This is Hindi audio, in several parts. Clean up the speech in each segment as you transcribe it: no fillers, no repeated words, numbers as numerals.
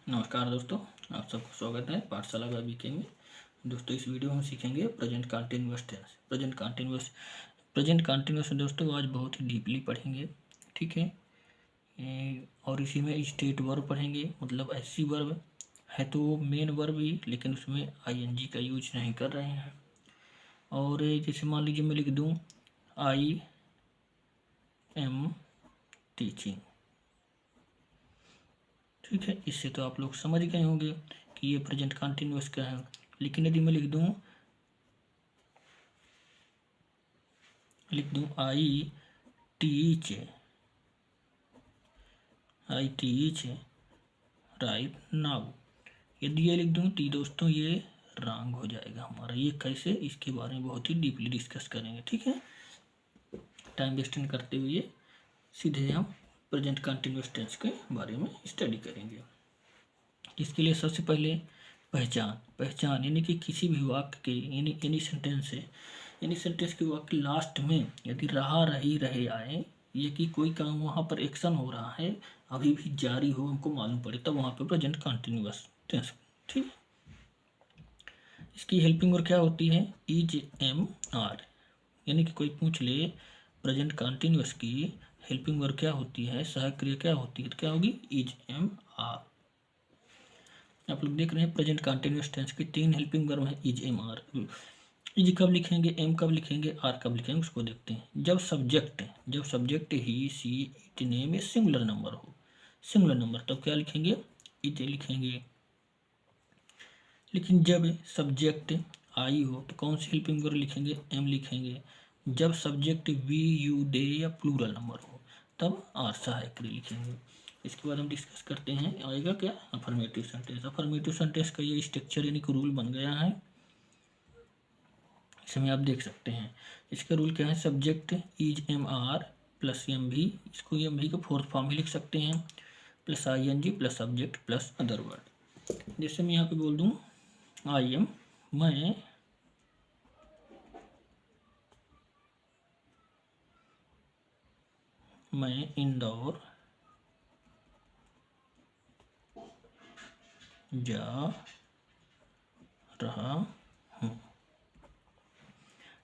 नमस्कार दोस्तों, आप सबको स्वागत है पाठशाला का वीके में। दोस्तों इस वीडियो में हम सीखेंगे present continuous tense. Present continuous दोस्तों आज बहुत ही डीपली पढ़ेंगे, ठीक है। और इसी में स्टेट वर्ब पढ़ेंगे, मतलब ऐसी वर्ब है तो वो मेन वर्ब ही, लेकिन उसमें आईएनजी का यूज नहीं कर रहे हैं। और जैसे मान लीजिए मैं लिख दूँ आई एम टीचिंग, ठीक है। इससे तो आप लोग समझ गए होंगे कि ये प्रेजेंट कंटिन्यूअस का है। लेकिन यदि मैं लिख दूँ आई टीच राइट नाउ, यदि ये लिख दूँ तो दोस्तों ये रॉन्ग हो जाएगा हमारा। ये कैसे, इसके बारे में बहुत ही डीपली डिस्कस करेंगे, ठीक है। टाइम वेस्ट करते हुए सीधे हम प्रेजेंट कंटिन्यूअस टेंस के बारे में स्टडी करेंगे। इसके लिए सबसे पहले पहचान यानी कि किसी भी वाक्य के एनी सेंटेंस के वाक्य लास्ट में यदि रहा रही रहे आए, ये कि कोई काम वहाँ पर एक्शन हो रहा है अभी भी जारी हो, हमको मालूम पड़े, तब वहाँ पर प्रेजेंट कंटिन्यूअस टेंस, ठीक। इसकी हेल्पिंग वर्ब क्या होती है? इज एम आर, यानी कि कोई पूछ ले प्रेजेंट कंटिन्यूअस की हेल्पिंग वर्ब क्या होती है, सहायक क्रिया क्या होती है, तो क्या होगी? Is am are. आप लोग देख रहे हैं प्रेजेंट कंटिन्यूअस टेंस की 3 हेल्पिंग वर्ब है, इज एम आर। इज कब लिखेंगे, एम कब लिखेंगे, आर कब लिखेंगे, उसको देखते हैं। जब subject he see it name में सिंगुलर नंबर हो, सिंगुलर नंबर, तब क्या लिखेंगे? इज लिखेंगे। लेकिन जब सब्जेक्ट आई हो तो कौन सी हेल्पिंग वर्ब लिखेंगे? एम लिखेंगे। जब सब्जेक्ट वी यू दे या प्लूरल नंबर हो तब आर सहायक क्रिया लिखेंगे। इसके बाद हम डिस्कस करते हैं, आएगा क्या? Affirmative sentence. अफर्मेटिव सेंटेंस का ये स्ट्रक्चर यानी कि रूल बन गया है, इसमें आप देख सकते हैं। इसका रूल क्या है? Subject is am are plus am भी, इसको एम भी का फोर्थ फॉर्म में लिख सकते हैं, plus I N G plus subject plus other word. जैसे मैं यहाँ पे बोल दूँ आई एम, मैं इंदौर जा रहा हूँ।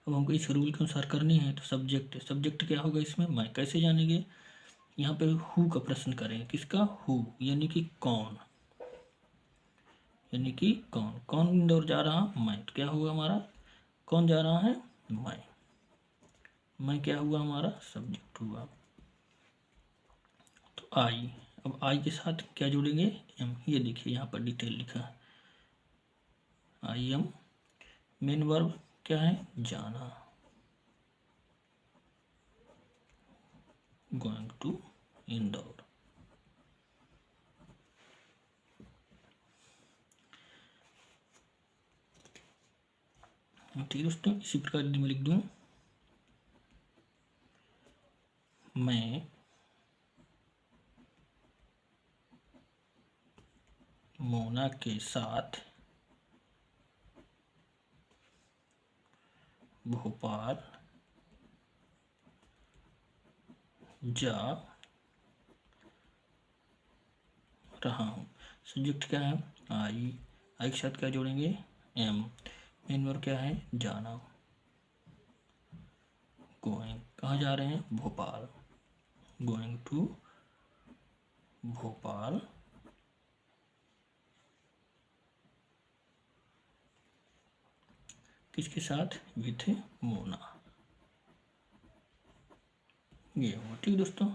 अब हमको इस रूल के अनुसार करनी है, तो सब्जेक्ट क्या होगा इसमें? मैं। कैसे जानेंगे? यहाँ पे हु का प्रश्न करें, किसका? हु, यानी कि कौन, कौन इंदौर जा रहा? मैं। तो क्या हुआ हमारा? कौन जा रहा है? मैं क्या हुआ हमारा? सब्जेक्ट हुआ। तो आई, अब आई के साथ क्या जोड़ेंगे? एम। ये देखिए यहाँ पर डिटेल लिखा है, आई एम। मेन वर्ब क्या है? जाना, गोइंग टू इंदौर। ठीक है दोस्तों, इसी प्रकार यदि मैं लिख दूँ मैं मोना के साथ भोपाल जा रहा हूँ। सब्जेक्ट क्या है? आई के साथ क्या जोड़ेंगे? एम। मेन वर्ब क्या है? जाना, गोइंग, कहाँ जा रहे हैं? Bhopal, going to Bhopal. किसके साथ? विथ मोना। ये हुआ, ठीक दोस्तों।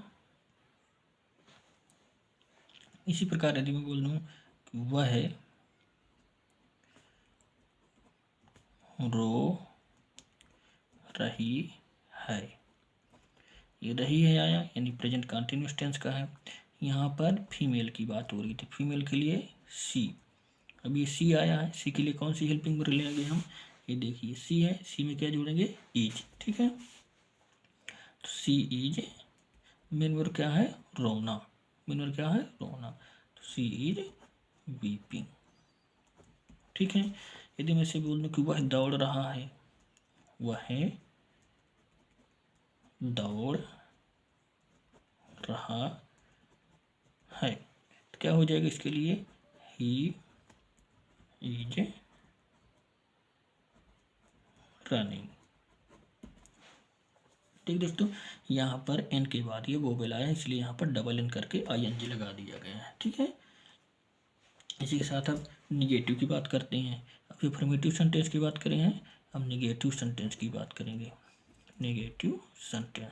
इसी प्रकार यदि मैं बोल दूँ कि वह रो रही है, ये रही है आया, यानी प्रेजेंट कंटिन्यूअस टेंस का है। यहाँ पर फीमेल की बात हो रही थी, फीमेल के लिए सी। अब ये सी आया है, सी के लिए कौन सी हेल्पिंग वर्ब लेंगे हम? ये देखिए सी है, सी में क्या जोड़ेंगे? इज, ठीक है। तो सी इज, मेन वर्ब क्या है? रोना, मेन वर्ब क्या है? रोना। तो सी इज वीपिंग, ठीक है। यदि मैं इसे बोल दूँ कि वह दौड़ रहा है, वह दौड़ रहा है, तो क्या हो जाएगा इसके लिए? He is running. ठीक दोस्तों, यहाँ पर एन के बाद ये वोवेल आया, इसलिए यहाँ पर डबल एन करके ING लगा दिया गया है। ठीक है, इसी के साथ अब निगेटिव की बात करते हैं। अब अफर्मेटिव सेंटेंस की बात करें हैं, अब निगेटिव सेंटेंस की बात करेंगे। निगेटिव सेंटेंस,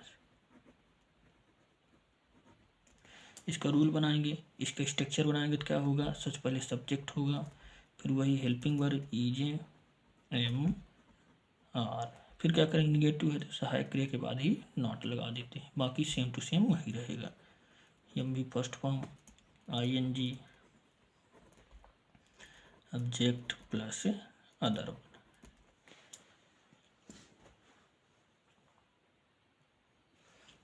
इसका रूल बनाएंगे, इसका स्ट्रक्चर बनाएंगे तो क्या होगा, सबसे पहले सब्जेक्ट होगा, फिर वही helping verb is am are, फिर क्या करेंगे, निगेटिव है तो सहायक क्रिया के बाद ही नॉट लगा देते हैं, बाकी सेम टू सेम वही रहेगा। एम भी first form, ING object plus other.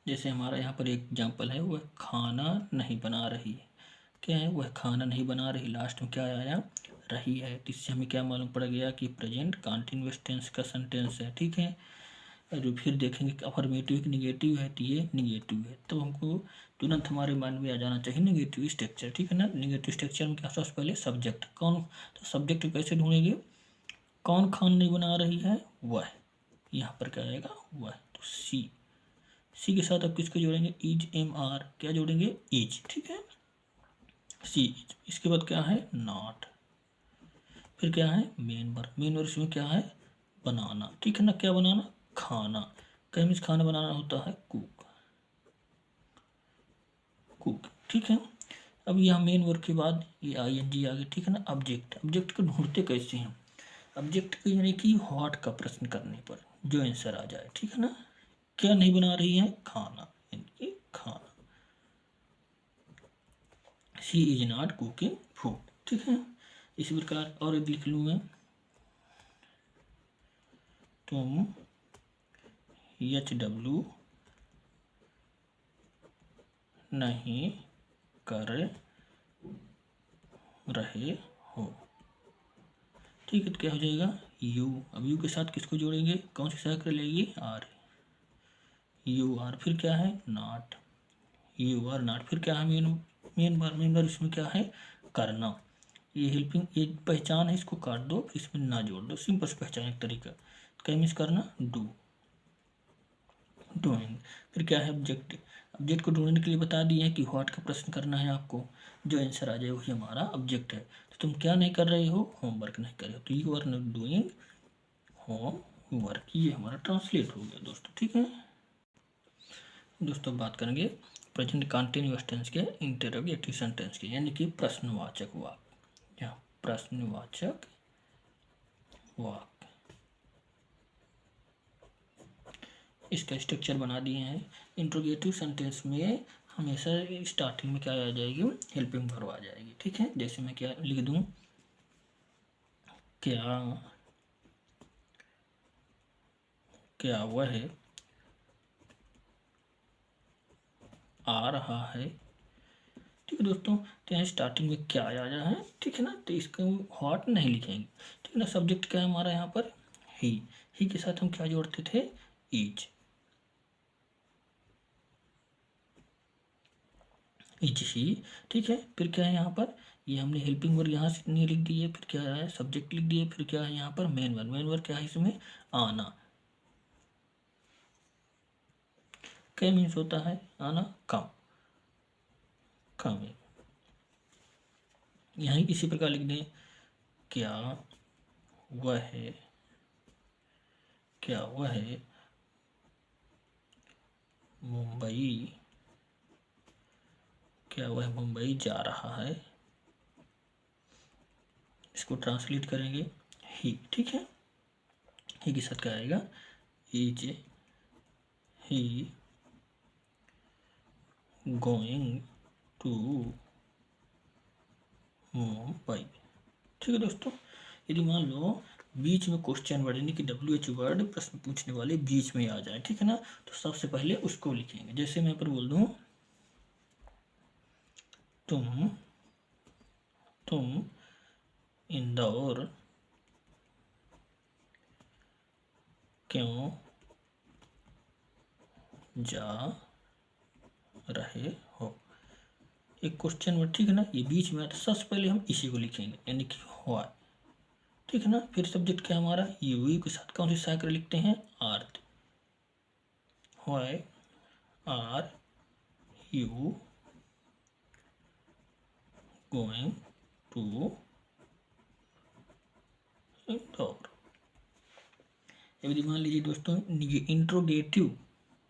जैसे हमारा यहाँ पर एक एग्जाम्पल है, वह खाना नहीं बना रही है। क्या है, वह खाना नहीं बना रही, लास्ट में क्या आया, रही है, तो इससे हमें क्या मालूम पड़ गया कि प्रेजेंट कंटीन्यूअस टेंस का सेंटेंस है। ठीक है, और फिर देखेंगे अफर्मेटिव की निगेटिव है तो ये निगेटिव है, तो हमको तुरंत हमारे माइंड में आ जाना चाहिए निगेटिव स्ट्रक्चर। ठीक है ना, निगेटिव स्ट्रक्चर में क्या, सबसे पहले सब्जेक्ट कौन, तो सब्जेक्ट कैसे ढूंढेंगे, कौन खाना नहीं बना रही है, वह, यहाँ पर क्या आएगा, वह, तो सी के साथ अब किसको जोड़ेंगे, इज MR, क्या जोड़ेंगे, इज। ठीक है, सी इज, इसके बाद क्या है, नॉट, फिर क्या है, मेन वर्ब इसमें क्या है, बनाना। ठीक है ना, क्या बनाना, खाना, कहीं मीन्स खाना बनाना होता है कुक, कुक। ठीक है, अब यहाँ मेन वर्ब के बाद ये ING आ गया। ठीक है ना, ऑब्जेक्ट को ढूंढते कैसे हैं, ऑब्जेक्ट को यानी कि व्हाट का प्रश्न करने पर जो आंसर आ जाए। ठीक है ना, क्या नहीं बना रही है, खाना, यानी खाना, she is not cooking food. ठीक है, इसी प्रकार और एक लिख लूँ मैं, तुम HW नहीं कर रहे हो। ठीक है, तो क्या हो जाएगा, यू, अब यू के साथ किसको जोड़ेंगे, कौन सी सहायक लेगी, आर, यू आर, फिर क्या है, नॉट, यू आर नॉट, फिर क्या है, मेन वर्ब इसमें क्या है, करना, ये हेल्पिंग, ये पहचान है, इसको काट दो, फिर इसमें ना जोड़ दो, सिंपल से पहचान एक तरीका, क्या मिस करना, डूइंग, फिर क्या है, ऑब्जेक्ट को ढूंढने के लिए बता दिए कि व्हाट का प्रश्न करना है आपको, जो आंसर आ जाए वही हमारा ऑब्जेक्ट है। तो तुम क्या नहीं कर रहे हो, होमवर्क नहीं कर रहे हो, तो you are not doing homework, ये हमारा ट्रांसलेट हो गया दोस्तों। ठीक है दोस्तों, बात करेंगे प्रेजेंट कंटीन्यूअस टेंस के इंटरोगेटिव सेंटेंस के, यानी कि प्रश्नवाचक वाक्य, यहाँ प्रश्नवाचक वाक्य, इसका स्ट्रक्चर बना दिए हैं। इंट्रोगेटिव सेंटेंस में हमेशा स्टार्टिंग में क्या आ जाएगी, हेल्पिंग वर्ब आ जाएगी। ठीक है, जैसे मैं क्या लिख दूं, क्या वह आ रहा है। ठीक है दोस्तों, तो यहाँ स्टार्टिंग में क्या आया है, ठीक है ना, तो इसका हॉट नहीं लिखेंगे। ठीक है ना, सब्जेक्ट क्या है हमारा यहाँ पर, ही के साथ हम क्या जोड़ते थे, इज ही। ठीक है, फिर क्या है यहाँ पर, ये हमने हेल्पिंग वर्ब यहाँ से नहीं लिख दी है, फिर क्या है, सब्जेक्ट लिख दिए, फिर क्या है यहाँ पर, मेन वर्ब क्या है इसमें, आना, क्या मीन्स होता है, आना, कम, कम, यहाँ इसी प्रकार लिख दें, क्या वह है, क्या वह है मुंबई, क्या वह मुंबई जा रहा है, इसको ट्रांसलेट करेंगे, ही। ठीक है, ही के साथ क्या आएगा, is he going to Mumbai. ठीक है दोस्तों, यदि मान लो बीच में क्वेश्चन वर्ड यानी कि WH वर्ड प्रश्न पूछने वाले बीच में आ जाए, ठीक है ना, तो सबसे पहले उसको लिखेंगे। जैसे मैं पर बोल दूं, तुम इंदौर क्यों जा रहे हो। एक क्वेश्चन वर्ड, ठीक है ना, ये बीच में आता, सबसे पहले हम इसी को लिखेंगे यानी कि वाई, ठीक है ना। फिर सब्जेक्ट क्या हमारा, यू के साथ कौन सी साइकिल लिखते हैं, are, why are you going to Indore. यदि मान लीजिए दोस्तों इंट्रोगेटिव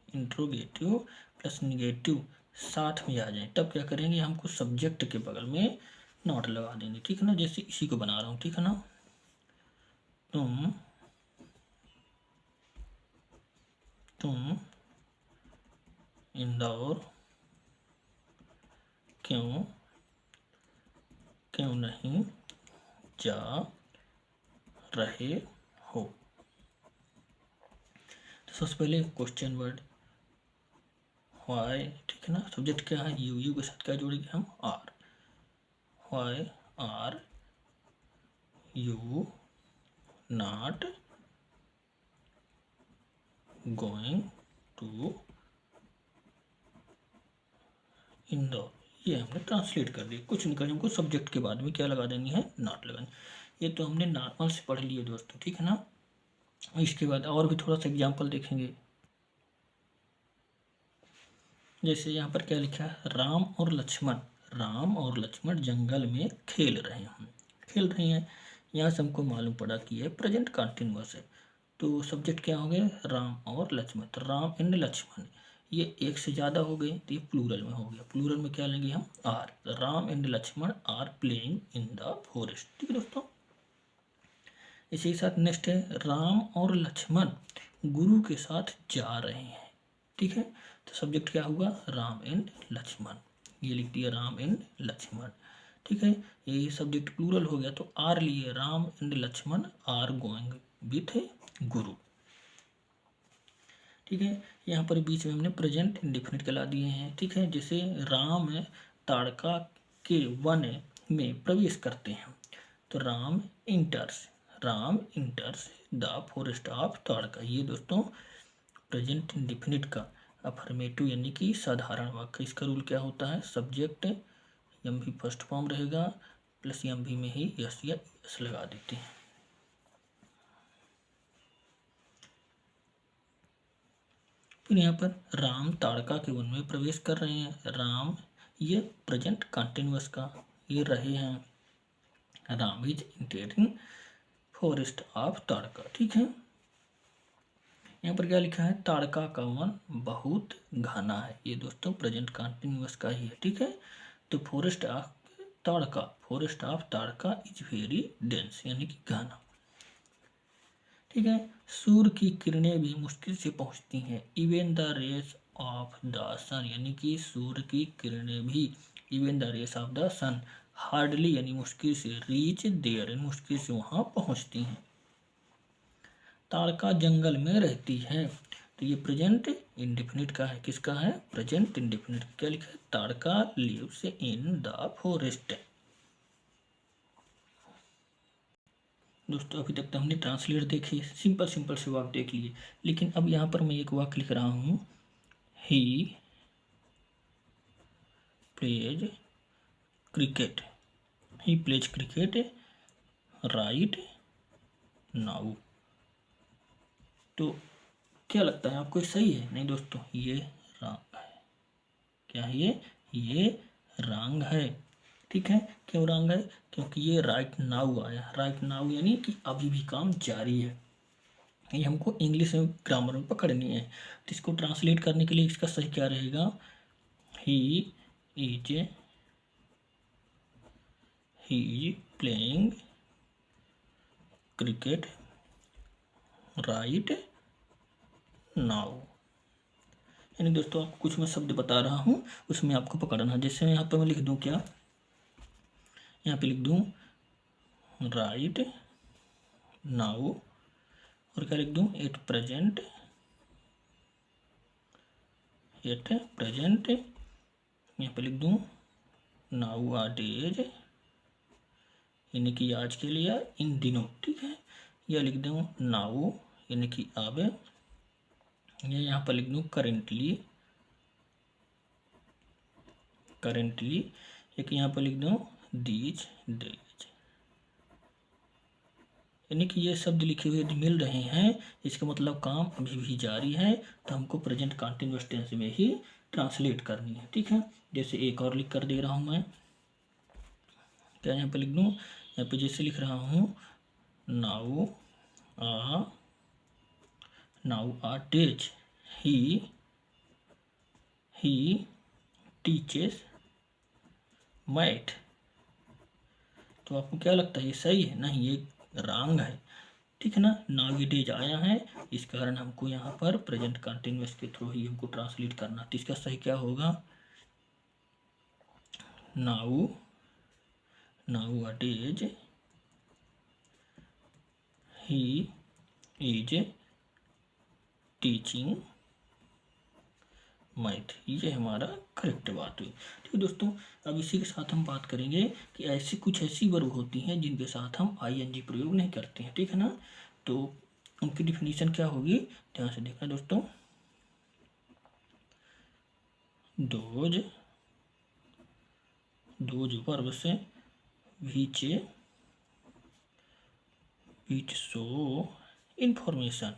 इंट्रोगेटिव प्लस निगेटिव साथ में आ जाए, तब क्या करेंगे, हमको सब्जेक्ट के बगल में नॉट लगा देंगे, ठीक है ना। जैसे इसी को बना रहा हूँ, ठीक है ना, तुम इंदौर क्यों क्यों नहीं जा रहे हो। तो सबसे पहले क्वेश्चन वर्ड वाई, ठीक है ना, सब्जेक्ट क्या है, यू के साथ क्या जोड़ेंगे हम, are, why are you not going to Indore. ये हमने ट्रांसलेट कर दिया, कुछ नहीं करना, हमको सब्जेक्ट के बाद में क्या लगा देनी है, नॉट लगानी। ये तो हमने नॉर्मल से पढ़ लिए दोस्तों, ठीक है ना। इसके बाद और भी थोड़ा सा एग्जाम्पल देखेंगे। जैसे यहाँ पर क्या लिखा है, राम और लक्ष्मण जंगल में खेल रहे हैं, खेल रही हैं। यहाँ से हमको मालूम पड़ा कि ये प्रेजेंट कंटिन्यूअस है, तो सब्जेक्ट क्या हो गए, राम और लक्ष्मण। तो राम एंड लक्ष्मण, ये एक से ज़्यादा हो गए तो ये प्लूरल में हो गया, प्लूरल में क्या लेंगे हम, are. Ram and Lakshman are playing in the forest, ठीक है दोस्तों। इसी के साथ नेक्स्ट है, राम और लक्ष्मण गुरु के साथ जा रहे हैं, ठीक है। तो सब्जेक्ट क्या हुआ, राम एंड लक्ष्मण, ये लिख दिया राम एंड लक्ष्मण, ठीक है। ये सब्जेक्ट प्लूरल हो गया, तो आर लिए, Ram and Lakshman are going with guru, ठीक है। यहाँ पर बीच में हमने प्रेजेंट इंडेफिनिट के ला दिए हैं, ठीक है। जैसे राम ताड़का के वन में प्रवेश करते हैं, तो Ram enters the forest of Tadka. ये दोस्तों प्रेजेंट इंडेफिनिट का अफर्मेटिव यानी कि साधारण वाक्य। इसका रूल क्या होता है, सब्जेक्ट एम भी फर्स्ट फॉर्म रहेगा, प्लस एम भी में ही यस या यस लगा देते हैं। फिर यहाँ पर राम ताड़का के वन में प्रवेश कर रहे हैं, राम ये प्रेजेंट कंटिन्यूअस का, ये रहे हैं, Ram is entering forest of Tadka, ठीक है। यहाँ पर क्या लिखा है, ताड़का का वन बहुत घना है, ये दोस्तों प्रेजेंट कंटिन्यूअस का ही है, ठीक है। तो forest of Tadka is very dense यानी कि घना, ठीक है। सूर्य की किरणें भी मुश्किल से पहुंचती हैं, even the rays of the sun, यानी कि सूर्य की किरणें भी, even the rays of the sun hardly यानी मुश्किल से, रीच देयर मुश्किल से वहां पहुंचती हैं। ताड़का जंगल में रहती है, तो ये प्रेजेंट इंडेफिनिट का है, किसका है, प्रेजेंट इंडेफिनिट। क्या लिखा है, Tadka lives in the forest. दोस्तों अभी तक तो हमने ट्रांसलेट देखे, सिंपल से वाक्य देख लिए, लेकिन अब यहाँ पर मैं एक वाक्य लिख रहा हूँ, he plays cricket, he plays cricket right now. तो क्या लगता है आपको, सही है, नहीं दोस्तों ये रॉन्ग है। क्या है ये रॉन्ग है, ठीक है। क्यों रॉन्ग है, क्योंकि ये राइट नाउ आया, राइट नाउ यानी कि अभी भी काम जारी है। ये हमको इंग्लिश में ग्रामर में पकड़नी है, तो इसको ट्रांसलेट करने के लिए इसका सही क्या रहेगा, he is playing cricket right now. यानी दोस्तों आपको कुछ मैं शब्द बता रहा हूँ, उसमें आपको पकड़ना। जैसे यहाँ पर मैं लिख दूँ, क्या यहाँ पे लिख दूँ, राइट नाउ, और क्या लिख दूँ, एट प्रेजेंट, यहाँ पे लिख दूँ नाउ आ डेज, यानी कि आज के लिए, इन दिनों, ठीक है। या लिख दूँ नाउ यानी कि अब, या यहाँ पर लिख दूँ करेंटली, करेंटली, एक यहाँ पर लिख दो दीज डेज। यानी कि ये शब्द लिखे हुए यदि मिल रहे हैं, इसका मतलब काम अभी भी जारी है, तो हमको प्रेजेंट कंटिन्यूअस टेंस में ही ट्रांसलेट करनी है। ठीक है, जैसे एक और लिख कर दे रहा हूँ मैं, क्या यहाँ पे लिख दूँ, यहाँ पे जैसे लिख रहा हूँ now I teach, he teaches math. तो आपको क्या लगता है ये सही है? नहीं, ये रॉन्ग है। ठीक है ना, नाउअडेज आया है, इस कारण हमको यहाँ पर प्रेजेंट कंटिन्यूअस के थ्रू ही हमको ट्रांसलेट करना। तो इसका सही क्या होगा, nowadays he is teaching math. ये हमारा करेक्ट बात हुई। ठीक है दोस्तों, अब इसी के साथ हम बात करेंगे कि ऐसी कुछ ऐसी वर्ब होती हैं जिनके साथ हम आईएनजी प्रयोग नहीं करते हैं। ठीक है ना, तो उनकी डिफिनीशन क्या होगी, ध्यान से देखना दोस्तों। Those verbs which show information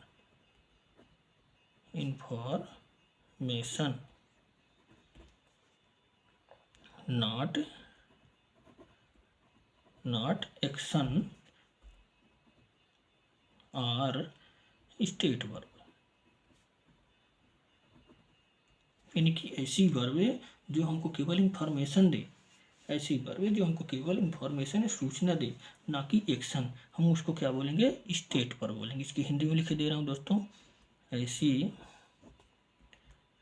not action or state verb। यानी कि ऐसी वर्ब जो हमको केवल इंफॉर्मेशन दे, ऐसी वर्ब जो हमको केवल इंफॉर्मेशन या सूचना दे, ना कि एक्शन, हम उसको क्या बोलेंगे, स्टेट वर्ब बोलेंगे। इसकी हिंदी में लिख दे रहा हूँ दोस्तों,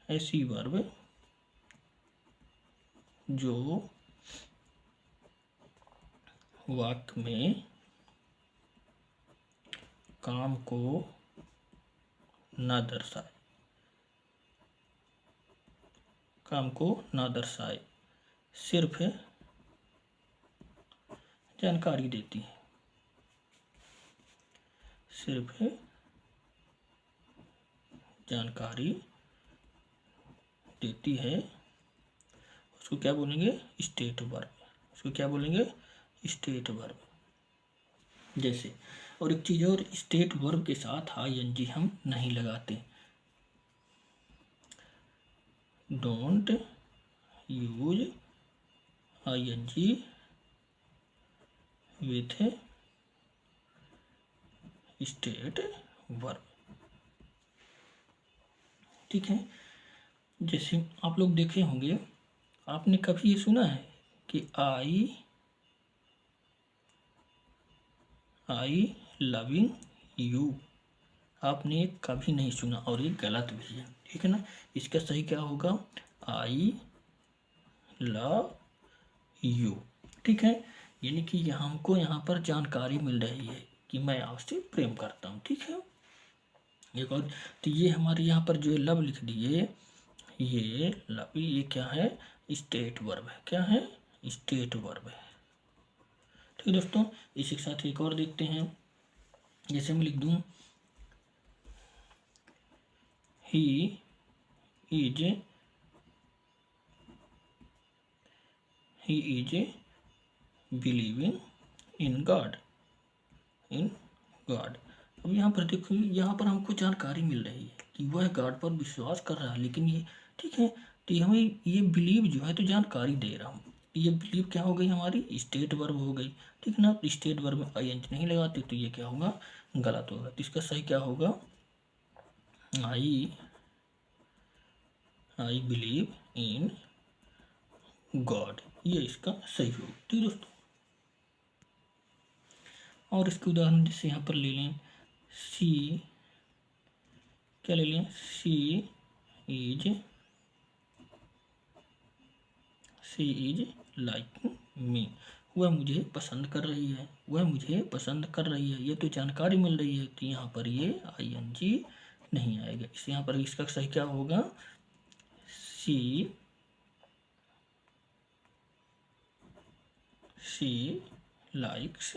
ऐसी वर्ब जो वाक्य में काम को ना दर्शाए, सिर्फ जानकारी देती है, सिर्फ जानकारी देती है, उसको क्या बोलेंगे, स्टेट वर्ब। उसको क्या बोलेंगे, स्टेट वर्ब। जैसे, और एक चीज़ और, स्टेट वर्ब के साथ आईएनजी हम नहीं लगाते। Don't use ING with state verb. ठीक है, जैसे आप लोग देखे होंगे, आपने कभी ये सुना है कि आई लविंग यू? आपने कभी नहीं सुना, और ये गलत भी है। ठीक है ना, इसका सही क्या होगा, आई लव यू। ठीक है, यानी कि हमको यहाँ पर जानकारी मिल रही है कि मैं आपसे प्रेम करता हूँ। ठीक है, एक और, तो ये हमारे यहाँ पर जो लव लिख दिए, ये लव, ये क्या है, स्टेट वर्ब है। क्या है, स्टेट वर्ब है। ठीक है दोस्तों, इसी के साथ एक और देखते हैं, जैसे मैं लिख दूं he is believing in God. अब यहाँ पर देखो, यहाँ पर हमको जानकारी मिल रही है कि वह गॉड पर विश्वास कर रहा है, लेकिन ये, ठीक है, तो हमें ये बिलीव जो है तो जानकारी दे रहा हूँ, ये बिलीव क्या हो गई, हमारी स्टेट वर्ब हो गई। ठीक है ना, स्टेट वर्ब में आईएनजी नहीं लगाते, तो ये क्या होगा, गलत होगा। तो इसका सही क्या होगा, आई बिलीव इन गॉड, ये इसका सही होगा। ठीक है दोस्तों, और इसके उदाहरण जैसे यहाँ पर ले लें, सी, क्या ले लें, सी इज लाइकिंग मी, वह मुझे पसंद कर रही है, वह मुझे पसंद कर रही है, ये तो जानकारी मिल रही है, तो यहाँ पर ये आईएनजी नहीं आएगा। इस यहाँ पर इसका सही क्या होगा, सी लाइक्स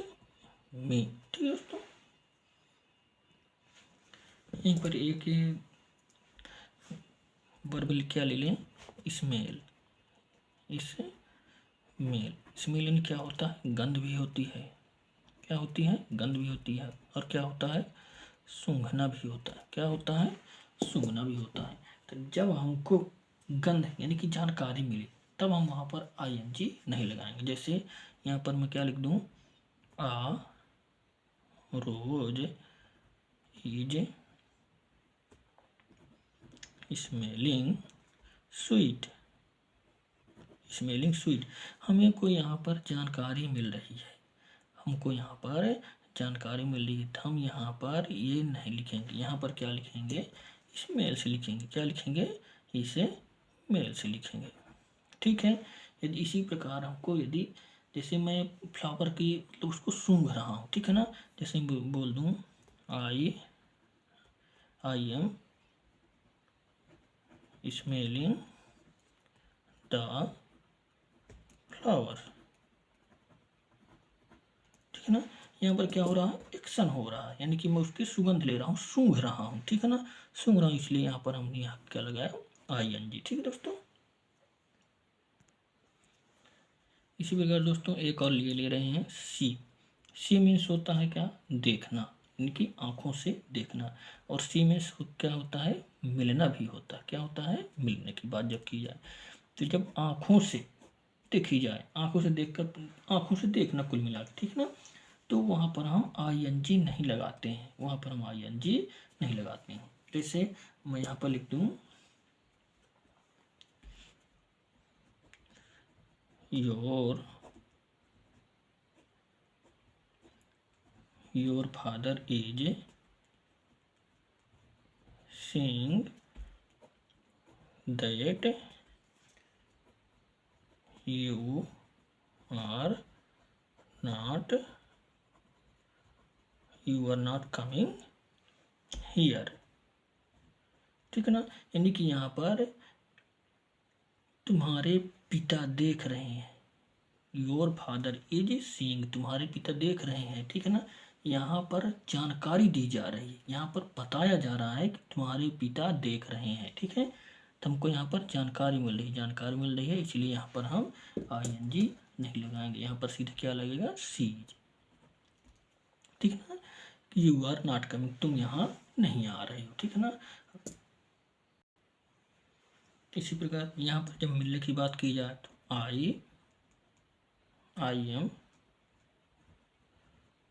मी। ठीक है दोस्तों, यहीं पर एक वर्बल क्या ले लें, स्मेल, स्मेल। स्मेल यानी क्या होता है, गंध भी होती है, क्या होती है, गंध भी होती है, और क्या होता है, सूंघना भी होता है। क्या होता है, सूंघना भी होता है। तो जब हमको गंध यानी कि जानकारी मिले तब हम वहाँ पर आईएनजी नहीं लगाएंगे। जैसे यहाँ पर मैं क्या लिख दूँ, a rose is smelling sweet. Smelling sweet, हमें को यहाँ पर जानकारी मिल रही है, हमको यहाँ पर जानकारी मिल रही है, तो हम यहाँ पर ये नहीं लिखेंगे। यहाँ पर क्या लिखेंगे, स्मेल से लिखेंगे। क्या लिखेंगे, इसे मेल से लिखेंगे। ठीक है। यदि इसी प्रकार हमको, यदि जैसे मैं फ्लावर की तो उसको सूंघ रहा हूँ, ठीक है ना, जैसे बोल दूँ I am smelling the flower, ठीक है ना। यहाँ पर क्या हो रहा है, एक्शन हो रहा है, यानी कि मैं उसकी सुगंध ले रहा हूँ, सूंघ रहा हूँ, ठीक है ना, सूंघ रहा हूँ, इसलिए यहाँ पर हमने यहाँ क्या लगाया, आईएनजी। ठीक है दोस्तों। इसी प्रकार दोस्तों एक और ले रहे हैं सी। सी मीन्स होता है क्या, देखना, यानी कि आंखों से देखना। और सी मीन्स क्या होता है, मिलना भी होता है। क्या होता है, मिलने की बात जब की जाए, तो जब आंखों से देखी जाए, आंखों से देखकर, आंखों से देखना कुल मिला के, ठीक ना, तो वहाँ पर हम आईएनजी नहीं लगाते हैं, वहाँ पर हम आईएनजी नहीं लगाते हैं। जैसे मैं यहाँ पर लिख दूँ, your father is saying that you are not coming here। ठीक है ना, यानी कि यहाँ पर तुम्हारे पिता देख रहे हैं, योर फादर इज सीइंग, तुम्हारे पिता देख रहे हैं, ठीक है ना। यहाँ पर जानकारी दी जा रही है, यहाँ पर बताया जा रहा है कि तुम्हारे पिता देख रहे हैं, ठीक है। तो हमको यहाँ पर जानकारी मिल रही है, इसलिए यहाँ पर हम आईएनजी नहीं लगाएंगे, यहाँ पर सीधे क्या लगेगा, सीज। ठीक है ना, यू आर नॉट कमिंग, तुम यहाँ नहीं आ रहे हो, ठीक है ना। इसी प्रकार यहाँ पर जब मिलने की बात की जाए तो I am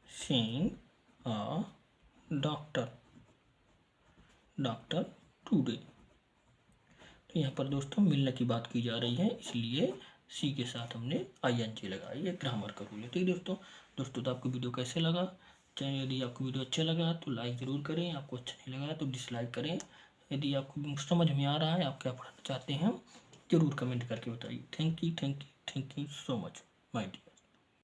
seeing a doctor today. तो यहाँ पर दोस्तों मिलने की बात की जा रही है, इसलिए सी के साथ हमने आईएनजी लगाई, ये ग्रामर का रूल है। ठीक है दोस्तों तो आपको वीडियो कैसे लगा, चाहे यदि आपको वीडियो अच्छा लगा तो लाइक ज़रूर करें, आपको अच्छा नहीं लगा तो डिसलाइक करें। यदि आपको समझ में आ रहा है, आप क्या पढ़ना चाहते हैं, ज़रूर कमेंट करके बताइए। Thank you so much my dear.